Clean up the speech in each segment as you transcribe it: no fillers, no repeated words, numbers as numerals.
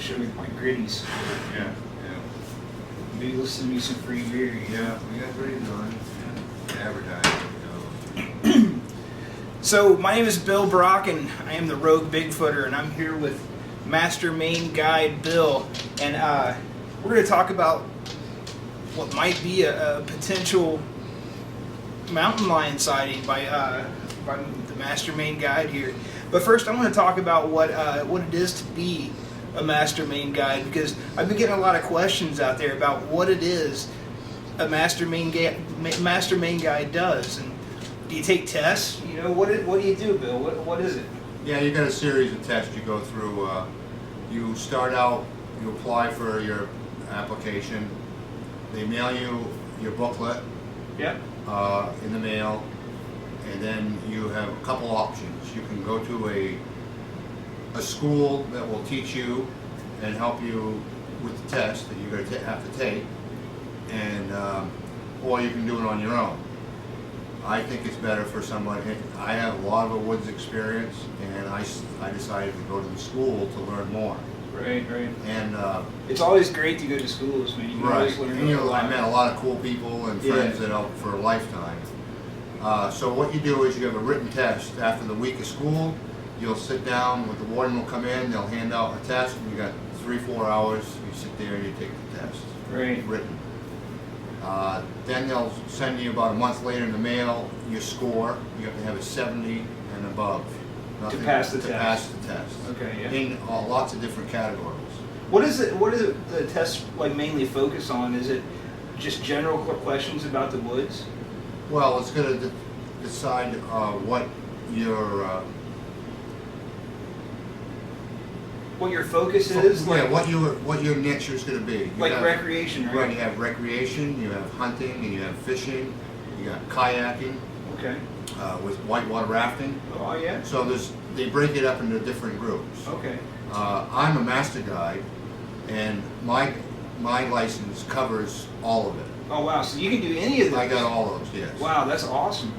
show me my gritties. Yeah. Maybe listen to me some free beer. Yeah, we got gritties on. Yeah. Advertising. So my name is Bill Brock, and I am the Rogue Bigfooter, and I'm here with Master Maine Guide Bill, and we're going to talk about what might be a potential mountain lion sighting by the Master Maine Guide here. But first, I want to talk about what it is to be a Master Maine Guide, because I've been getting a lot of questions out there about what it is a Master Maine Guide does. And do you take tests? You know, what do you do, Bill? What is it? Yeah, you got a series of tests you go through. You start out, you apply for your application. They mail you your booklet. Yep. In the mail, and then you have a couple options. You can go to a school that will teach you and help you with the test that you're going to have to take, and or you can do it on your own. I think it's better for somebody. I have a lot of a woods experience, and I decided to go to the school to learn more. Right. And it's always great to go to schools, man. You can always learn and a lot. I met a lot of cool people and friends that help for a lifetime. So what you do is you have a written test. After the week of school, you'll sit down with the warden will come in, they'll hand out a test, and you got 3-4 hours, you sit there and you take the test. Right. Written. Then they'll send you about a month later in the mail your score. You have to have a 70 and above. To pass the test. test. To pass the test. Okay, yeah. In lots of different categories. What is the test like mainly focus on? Is it just general questions about the woods? Well, it's going to decide what your focus is. Yeah, like, what your niche is going to be. Like recreation, right? Right. You have recreation, you have hunting, and you have fishing. You got kayaking. Okay. With whitewater rafting. Oh yeah. So they break it up into different groups. Okay. I'm a master guide, and my license covers all of it. Oh wow! So you can do any of those? I got all those, yes. Wow, that's awesome.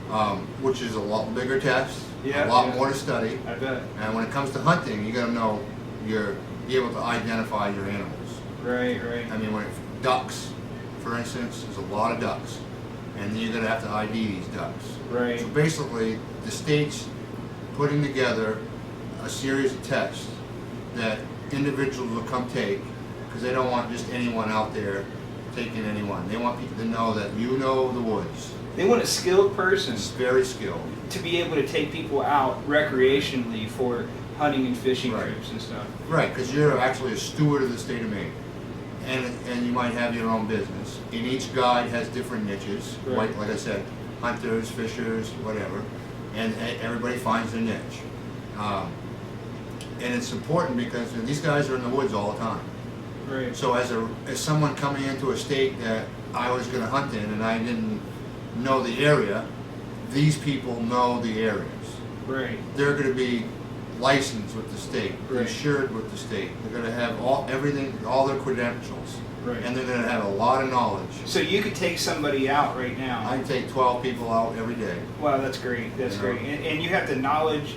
Which is a lot bigger test. Yeah. A lot more to study. I bet. And when it comes to hunting, you got to know be able to identify your animals. Right. I mean, ducks, for instance, there's a lot of ducks, and you're going to have to ID these ducks. Right. So basically, the state's putting together a series of tests that individuals will come take, because they don't want just anyone out there taking anyone. They want people to know that you know the woods. They want a skilled person. It's very skilled. To be able to take people out recreationally for hunting and fishing Right. trips and stuff. Right, because you're actually a steward of the state of Maine. And you might have your own business. And each guide has different niches. Right. Like I said, hunters, fishers, whatever. And everybody finds their niche. And it's important because these guys are in the woods all the time. Right. So as someone coming into a state that I was going to hunt in and I didn't know the area, these people know the areas. Right. They're going to be licensed with the state, Right. insured with the state. They're going to have everything, all their credentials, Right. and they're going to have a lot of knowledge. So you could take somebody out right now. I take 12 people out every day. Wow, that's great. That's Yeah. great. And you have the knowledge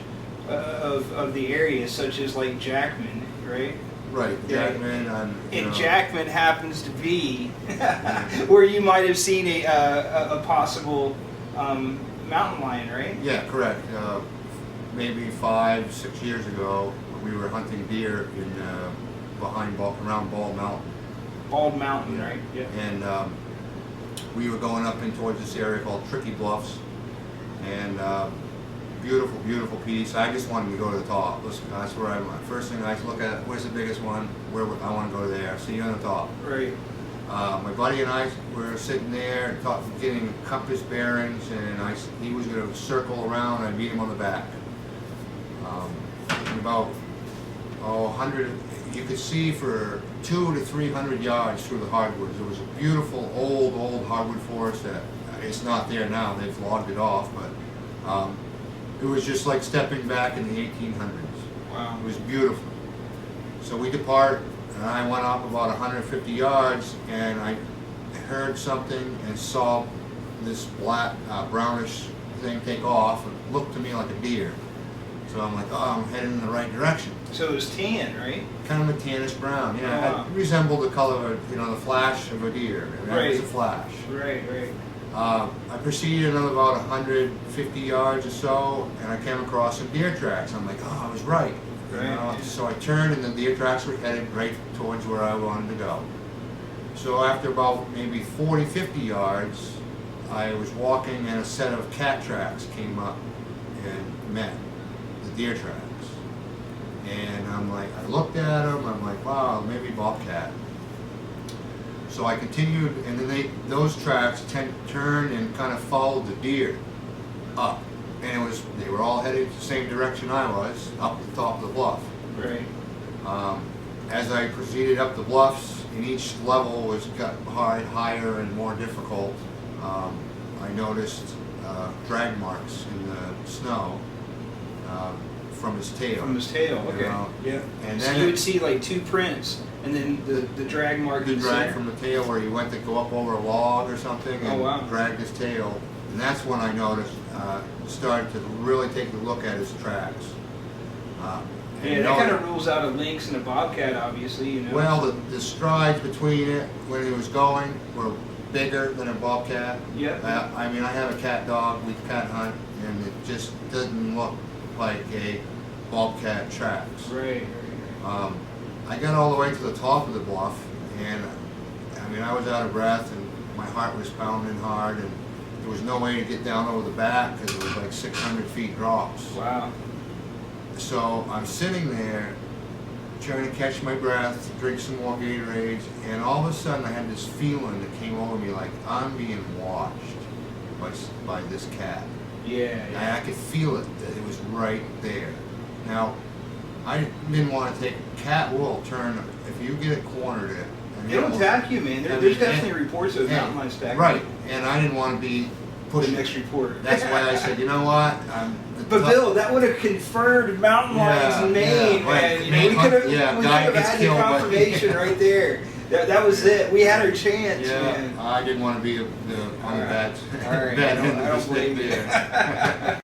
of the area, such as like Jackman, right? Right, Yeah. Jackman. And Jackman happens to be where you might have seen a possible mountain lion, right? Yeah, correct. Maybe 5-6 years ago, we were hunting deer around Bald Mountain. Bald Mountain, right? Yeah. And we were going up in towards this area called Tricky Bluffs, and beautiful, beautiful piece. I just wanted to go to the top. Listen, that's where first thing I look at, where's the biggest one? Where I want to go there. See you on the top. Right. My buddy and I were sitting there getting compass bearings, and he was going to circle around, and I beat him on the back. About 100, you could see for 200 to 300 yards through the hardwoods. It was a beautiful old hardwood forest that it's not there now. They've logged it off, but it was just like stepping back in the 1800s. Wow. It was beautiful. So we depart, and I went up about 150 yards, and I heard something and saw this black, brownish thing take off. It looked to me like a deer. So I'm like, oh, I'm heading in the right direction. So it was tan, right? Kind of a tannish brown. Yeah, Oh, wow. it resembled the color of, the flash of a deer. That was a flash. Right. I proceeded another about 150 yards or so, and I came across some deer tracks. I'm like, oh, I was right. Right. So I turned, and the deer tracks were headed right towards where I wanted to go. So after about maybe 40, 50 yards, I was walking, and a set of cat tracks came up and met the deer tracks. And I'm like, I looked at them, I'm like, wow, maybe bobcat. So I continued, and then those tracks turned and kind of followed the deer up. And they were all headed the same direction I was, up the top of the bluff. Right. As I proceeded up the bluffs, and each level got higher and more difficult, I noticed drag marks in the snow from his tail. From his tail, okay. Yeah. And So then you would see like two prints, and then the drag mark the in the drag center. from the tail where he went to go up over a log or something and Oh, wow. dragged his tail. And that's when I noticed, started to really take a look at his tracks. Yeah, that kind of rules out a lynx and a bobcat, obviously, you know. Well, the strides between it when he was going were bigger than a bobcat. Yeah. I mean, I have a cat dog, we cat hunt, and it just doesn't look like a bobcat tracks. Right. I got all the way to the top of the bluff, and I mean, I was out of breath, and my heart was pounding hard, and there was no way to get down over the back because it was like 600 feet drops. Wow. So I'm sitting there trying to catch my breath, drink some more Gatorades, and all of a sudden I had this feeling that came over me like I'm being watched by this cat. Yeah. And I could feel it, that it was right there. Now, I didn't want to take cat will turn, if you get it cornered it. It'll attack you, man. There's definitely reports of mountain lions attacking. Right, and I didn't want to be The pushing. next report. That's why I said, you know what? But Bill, that would have confirmed mountain lions in Maine, right. man. You know, we could have guy gets had the killed by- confirmation right there. That was it. We had our chance, Yeah, man. I didn't want to be on the bad All right. bad I end of don't the stick blame you. there.